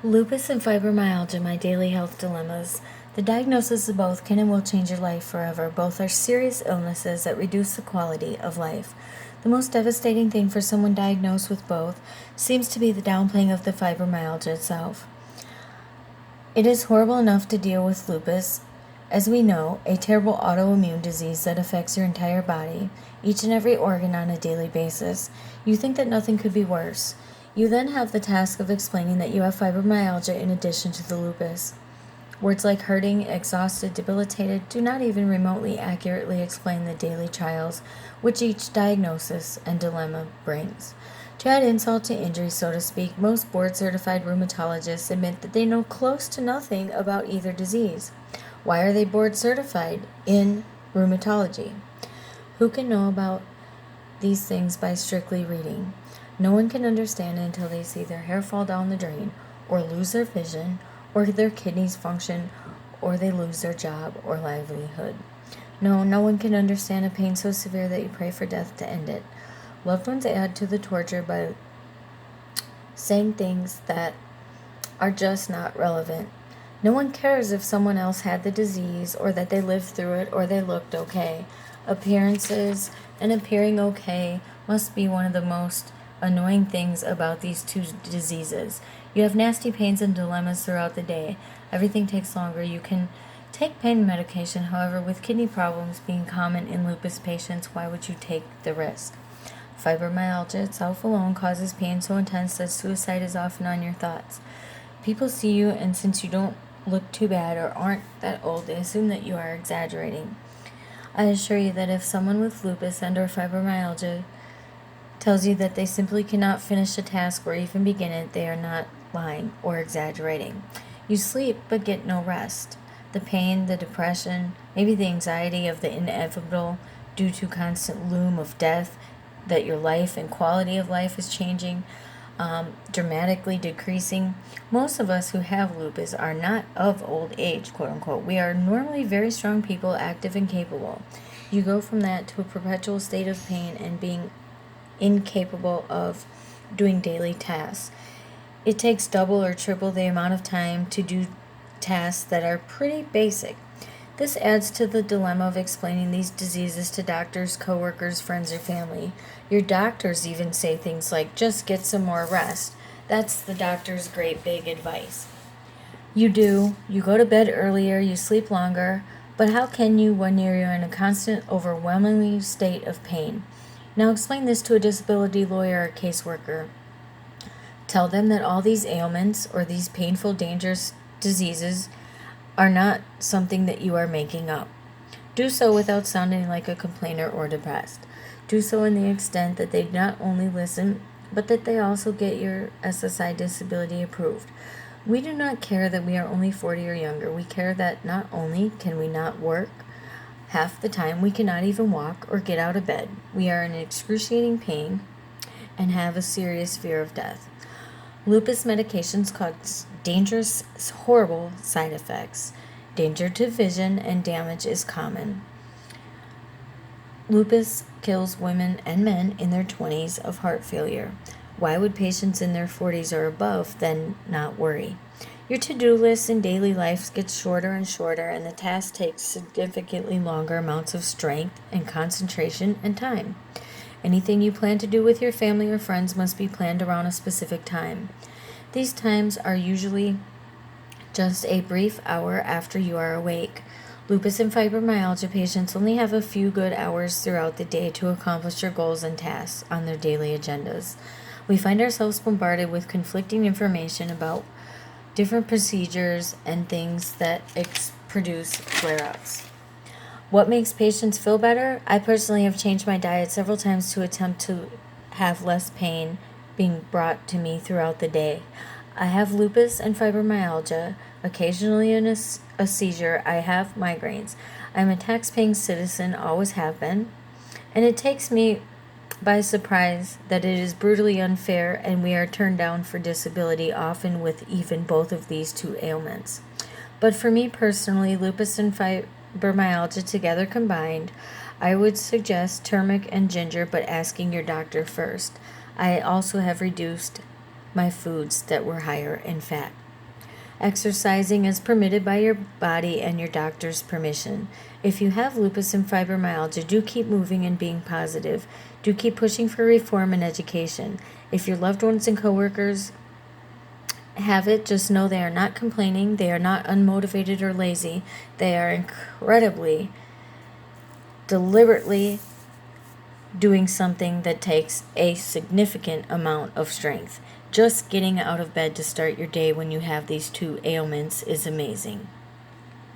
Lupus and fibromyalgia, my daily health dilemmas. The diagnosis of both can and will change your life forever. Both are serious illnesses that reduce the quality of life. The most devastating thing for someone diagnosed with both seems to be the downplaying of the fibromyalgia itself. It is horrible enough to deal with lupus, as we know, a terrible autoimmune disease that affects your entire body, each and every organ on a daily basis. You think that nothing could be worse. You then have the task of explaining that you have fibromyalgia in addition to the lupus. Words like hurting, exhausted, debilitated do not even remotely accurately explain the daily trials which each diagnosis and dilemma brings. To add insult to injury, so to speak, most board-certified rheumatologists admit that they know close to nothing about either disease. Why are they board-certified in rheumatology? Who can know about these things by strictly reading? No one can understand it until they see their hair fall down the drain, or lose their vision, or their kidneys function, or they lose their job or livelihood. No one can understand a pain so severe that you pray for death to end it. Loved ones add to the torture by saying things that are just not relevant. No one cares if someone else had the disease or that they lived through it or they looked okay. Appearances and appearing okay must be one of the most annoying things about these two diseases. You have nasty pains and dilemmas throughout the day. Everything takes longer. You can take pain medication. However, with kidney problems being common in lupus patients, why would you take the risk? Fibromyalgia itself alone causes pain so intense that suicide is often on your thoughts. People see you, and since you don't look too bad or aren't that old, they assume that you are exaggerating. I assure you that if someone with lupus and or fibromyalgia tells you that they simply cannot finish a task or even begin it, they are not lying or exaggerating. You sleep but get no rest. The pain, the depression, maybe the anxiety of the inevitable due to constant loom of death, that your life and quality of life is changing, dramatically decreasing. Most of us who have lupus are not of old age, quote unquote. We are normally very strong people, active and capable. You go from that to a perpetual state of pain and being incapable of doing daily tasks. It takes double or triple the amount of time to do tasks that are pretty basic. This adds to the dilemma of explaining these diseases to doctors, coworkers, friends, or family. Your doctors even say things like, just get some more rest. That's the doctor's great big advice. You go to bed earlier, you sleep longer, but how can you when you're in a constant, overwhelming state of pain? Now explain this to a disability lawyer or caseworker. Tell them that all these ailments or these painful, dangerous diseases are not something that you are making up. Do so without sounding like a complainer or depressed. Do so in the extent that they not only listen, but that they also get your SSI disability approved. We do not care that we are only 40 or younger. We care that not only can we not work, half the time we cannot even walk or get out of bed. We are in excruciating pain and have a serious fear of death. Lupus medications cause dangerous, horrible side effects. Danger to vision and damage is common. Lupus kills women and men in their 20s of heart failure. Why would patients in their 40s or above then not worry? Your to-do list in daily life gets shorter and shorter, and the task takes significantly longer amounts of strength and concentration and time. Anything you plan to do with your family or friends must be planned around a specific time. These times are usually just a brief hour after you are awake. Lupus and fibromyalgia patients only have a few good hours throughout the day to accomplish their goals and tasks on their daily agendas. We find ourselves bombarded with conflicting information about different procedures and things that produce flare-ups. What makes patients feel better? I personally have changed my diet several times to attempt to have less pain being brought to me throughout the day. I have lupus and fibromyalgia, occasionally in a seizure. I have migraines. I'm a tax-paying citizen, always have been, and it takes me by surprise that it is brutally unfair and we are turned down for disability, often with even both of these two ailments. But for me personally, lupus and fibromyalgia together combined, I would suggest turmeric and ginger, but asking your doctor first. I also have reduced my foods that were higher in fat. Exercising is permitted by your body and your doctor's permission. If you have lupus and fibromyalgia, do keep moving and being positive. Do keep pushing for reform and education. If your loved ones and coworkers have it, just know they are not complaining, they are not unmotivated or lazy. They are incredibly, deliberately doing something that takes a significant amount of strength. Just getting out of bed to start your day when you have these two ailments is amazing.